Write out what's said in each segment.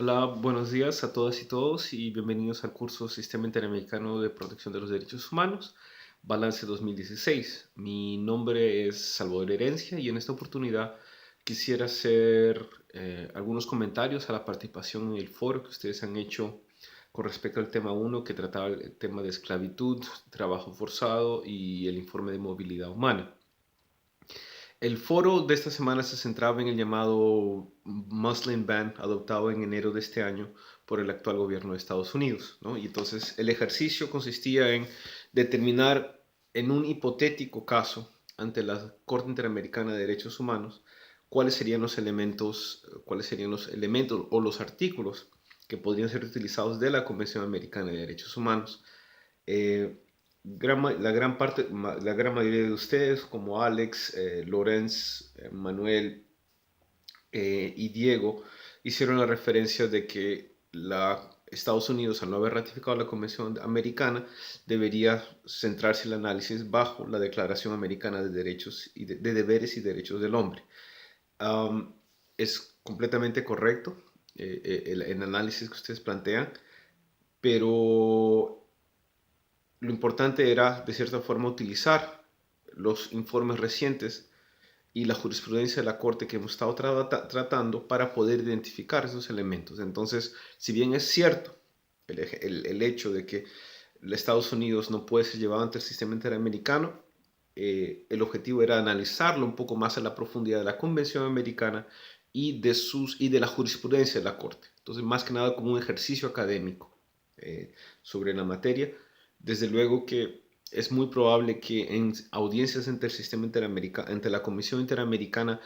Hola, buenos días a todas y todos y bienvenidos al curso Sistema Interamericano de Protección de los Derechos Humanos, Balance 2016. Mi nombre es Salvador Herencia y en esta oportunidad quisiera hacer algunos comentarios a la participación en el foro que ustedes han hecho con respecto al tema 1 que trataba el tema de esclavitud, trabajo forzado y el informe de movilidad humana. El foro de esta semana se centraba en el llamado Muslim Ban adoptado en enero de este año por el actual gobierno de Estados Unidos, ¿no? Y entonces el ejercicio consistía en determinar en un hipotético caso ante la Corte Interamericana de Derechos Humanos cuáles serían los elementos o los artículos que podrían ser utilizados de la Convención Americana de Derechos Humanos. Eh, la gran mayoría de ustedes, como Alex, Lorenz, Manuel y Diego, hicieron la referencia de que Estados Unidos, al no haber ratificado la Convención Americana, debería centrarse el análisis bajo la Declaración Americana de Derechos de Deberes y Derechos del Hombre. Um, es completamente correcto el análisis que ustedes plantean, pero lo importante era, de cierta forma, utilizar los informes recientes y la jurisprudencia de la Corte que hemos estado tratando para poder identificar esos elementos. Entonces, si bien es cierto el hecho de que Estados Unidos no puede ser llevado ante el sistema interamericano, el objetivo era analizarlo un poco más a la profundidad de la Convención Americana y de la jurisprudencia de la Corte. Entonces, más que nada como un ejercicio académico sobre la materia. Desde luego que es muy probable que en audiencias entre el sistema interamericano, entre la Comisión Interamericana,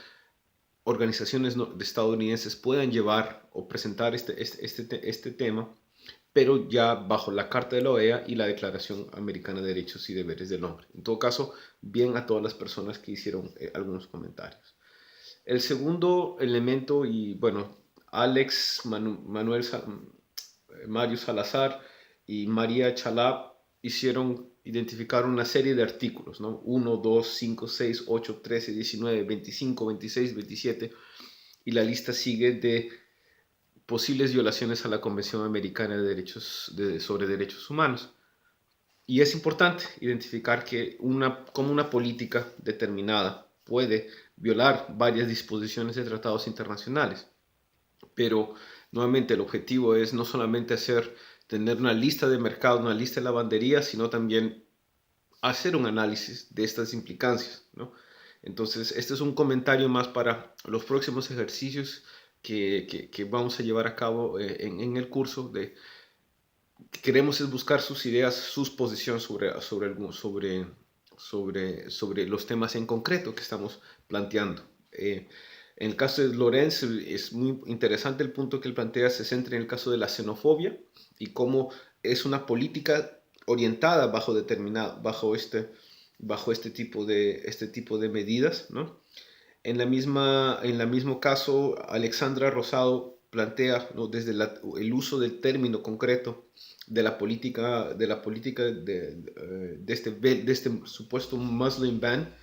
organizaciones estadounidenses puedan llevar o presentar este tema, pero ya bajo la Carta de la OEA y la Declaración Americana de Derechos y Deberes del Hombre. En todo caso, bien a todas las personas que hicieron algunos comentarios. El segundo elemento, y bueno, Alex, Manuel, Mario Salazar y María Chalá identificaron una serie de artículos, ¿no? 1, 2, 5, 6, 8, 13, 19, 25, 26, 27, y la lista sigue de posibles violaciones a la Convención Americana sobre Derechos Humanos. Y es importante identificar que como una política determinada puede violar varias disposiciones de tratados internacionales. Pero nuevamente el objetivo es no solamente tener una lista de mercado, una lista de lavandería, sino también hacer un análisis de estas implicancias, ¿no? Entonces, este es un comentario más para los próximos ejercicios que vamos a llevar a cabo el curso. Que queremos es buscar sus ideas, sus posiciones sobre los temas en concreto que estamos planteando. En el caso de Lorenz es muy interesante el punto que él plantea, se centra en el caso de la xenofobia y cómo es una política orientada bajo este tipo de medidas, ¿no? En el mismo caso, Alexandra Rosado plantea, ¿no?, desde el uso del término concreto de este supuesto Muslim ban,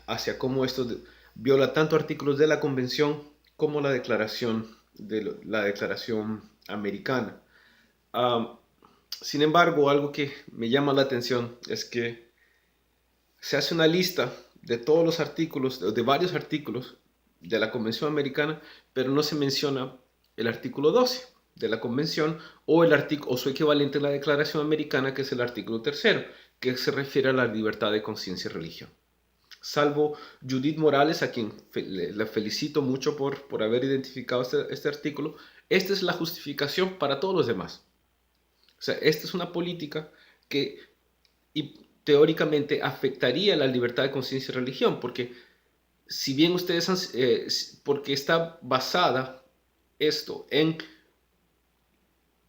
hacia cómo esto viola tanto artículos de la Convención como la declaración americana. Um, Sin embargo, algo que me llama la atención es que se hace una lista de todos los artículos, de varios artículos de la Convención Americana, pero no se menciona el artículo 12 de la Convención o su equivalente en la Declaración Americana, que es el artículo tercero, que se refiere a la libertad de conciencia y religión. Salvo Judith Morales, a quien la felicito mucho por haber identificado este artículo, esta es la justificación para todos los demás. O sea, esta es una política que teóricamente afectaría la libertad de conciencia y religión, porque si bien porque está basada esto en,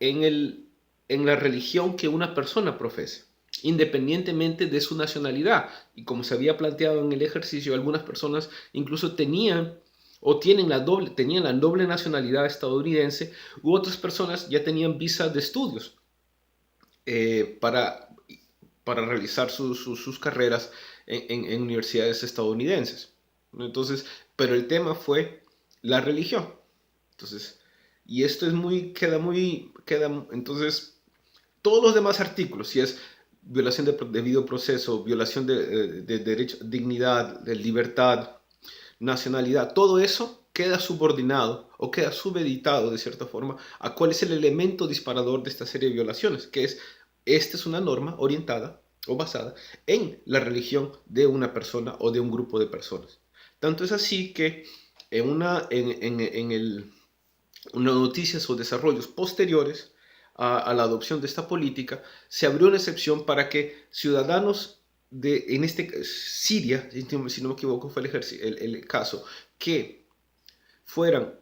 el, en la religión que una persona profese, independientemente de su nacionalidad. Y como se había planteado en el ejercicio, algunas personas incluso tenían tenían la doble nacionalidad estadounidense, u otras personas ya tenían visas de estudios eh, para, para realizar sus carreras en universidades estadounidenses. Entonces, pero el tema fue la religión. Entonces, y esto entonces, todos los demás artículos, si es violación de debido proceso, violación de derecho, dignidad, de libertad, nacionalidad, todo eso queda subordinado o queda subeditado de cierta forma a cuál es el elemento disparador de esta serie de violaciones, que es, esta es una norma orientada o basada en la religión de una persona o de un grupo de personas. Tanto es así que unas noticias o desarrollos posteriores a la adopción de esta política, se abrió una excepción para que ciudadanos en Siria, si no me equivoco, fue el caso, que fueran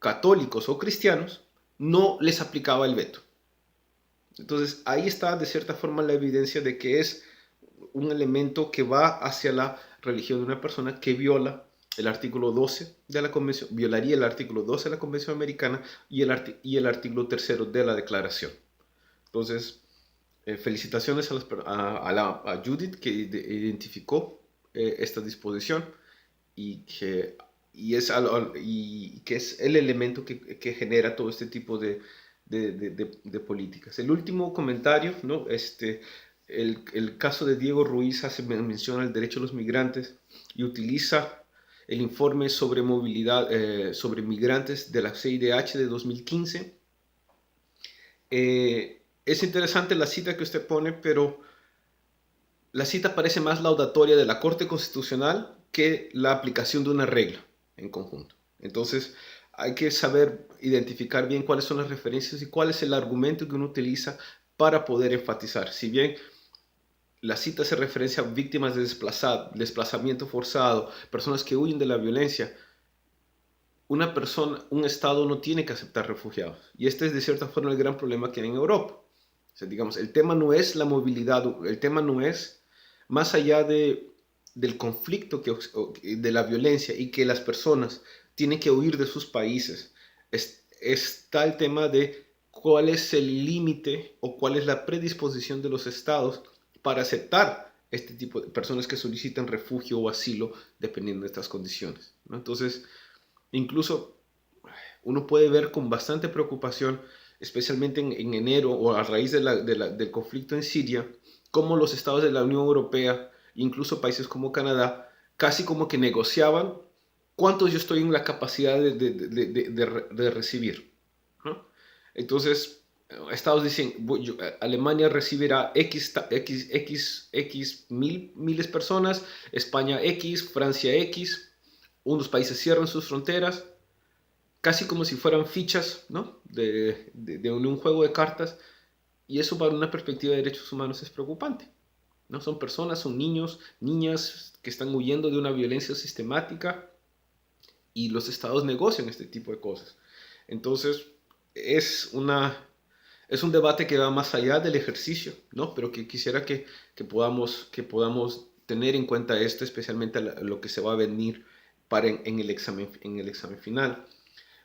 católicos o cristianos, no les aplicaba el veto. Entonces ahí está de cierta forma la evidencia de que es un elemento que va hacia la religión de una persona que viola el artículo 12 de la Convención, violaría el artículo 12 de la Convención Americana y el artículo 3 de la Declaración. Entonces, felicitaciones a Judith, que identificó esta disposición y que es el elemento que genera todo este tipo de políticas. El último comentario, ¿no? El caso de Diego Ruiz hace mención al derecho de los migrantes y utiliza el informe sobre movilidad, sobre migrantes de la CIDH de 2015. Es interesante la cita que usted pone, pero la cita parece más laudatoria de la Corte Constitucional que la aplicación de una regla en conjunto. Entonces, hay que saber identificar bien cuáles son las referencias y cuál es el argumento que uno utiliza para poder enfatizar. Si bien la cita hace referencia a víctimas de desplazamiento forzado, personas que huyen de la violencia, un Estado no tiene que aceptar refugiados. Y este es de cierta forma el gran problema que hay en Europa. O sea, digamos, el tema no es la movilidad, el tema no es más allá del conflicto, de la violencia y que las personas tienen que huir de sus países. Está el tema de cuál es el límite o cuál es la predisposición de los estados para aceptar este tipo de personas que solicitan refugio o asilo dependiendo de estas condiciones, ¿no? Entonces, incluso uno puede ver con bastante preocupación, especialmente en enero o a raíz del conflicto en Siria, cómo los estados de la Unión Europea, incluso países como Canadá, casi como que negociaban cuántos yo estoy en la capacidad de recibir, ¿no? Entonces, Estados dicen, Alemania recibirá miles de personas, España X, Francia X, unos países cierran sus fronteras, casi como si fueran fichas, ¿no? de un juego de cartas, y eso para una perspectiva de derechos humanos es preocupante, ¿no? Son personas, son niños, niñas que están huyendo de una violencia sistemática y los estados negocian este tipo de cosas. Entonces, es un debate que va más allá del ejercicio, ¿no? Pero que quisiera que podamos tener en cuenta esto, especialmente lo que se va a venir en el examen final.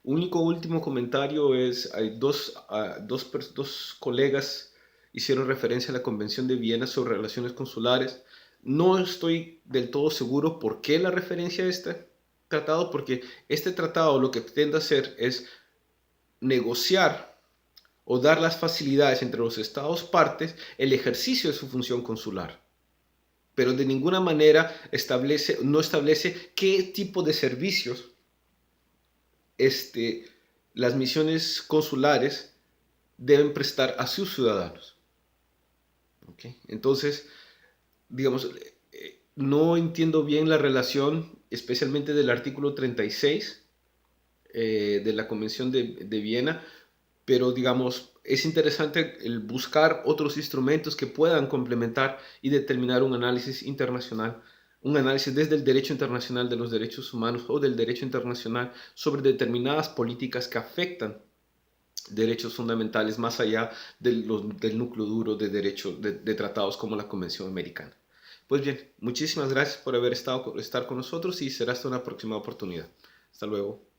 Último comentario es, hay dos colegas hicieron referencia a la Convención de Viena sobre relaciones consulares. No estoy del todo seguro por qué la referencia a este tratado, porque este tratado lo que pretende hacer es negociar o dar las facilidades entre los estados partes el ejercicio de su función consular, pero de ninguna manera no establece qué tipo de servicios las misiones consulares deben prestar a sus ciudadanos. ¿Okay? Entonces, digamos, no entiendo bien la relación, especialmente del artículo 36 de la Convención de Viena, pero digamos, es interesante el buscar otros instrumentos que puedan complementar y determinar un análisis internacional, un análisis desde el derecho internacional de los derechos humanos o del derecho internacional sobre determinadas políticas que afectan derechos fundamentales más allá del núcleo duro de derechos de tratados como la Convención Americana. Pues bien, muchísimas gracias por estar con nosotros y será hasta una próxima oportunidad. Hasta luego.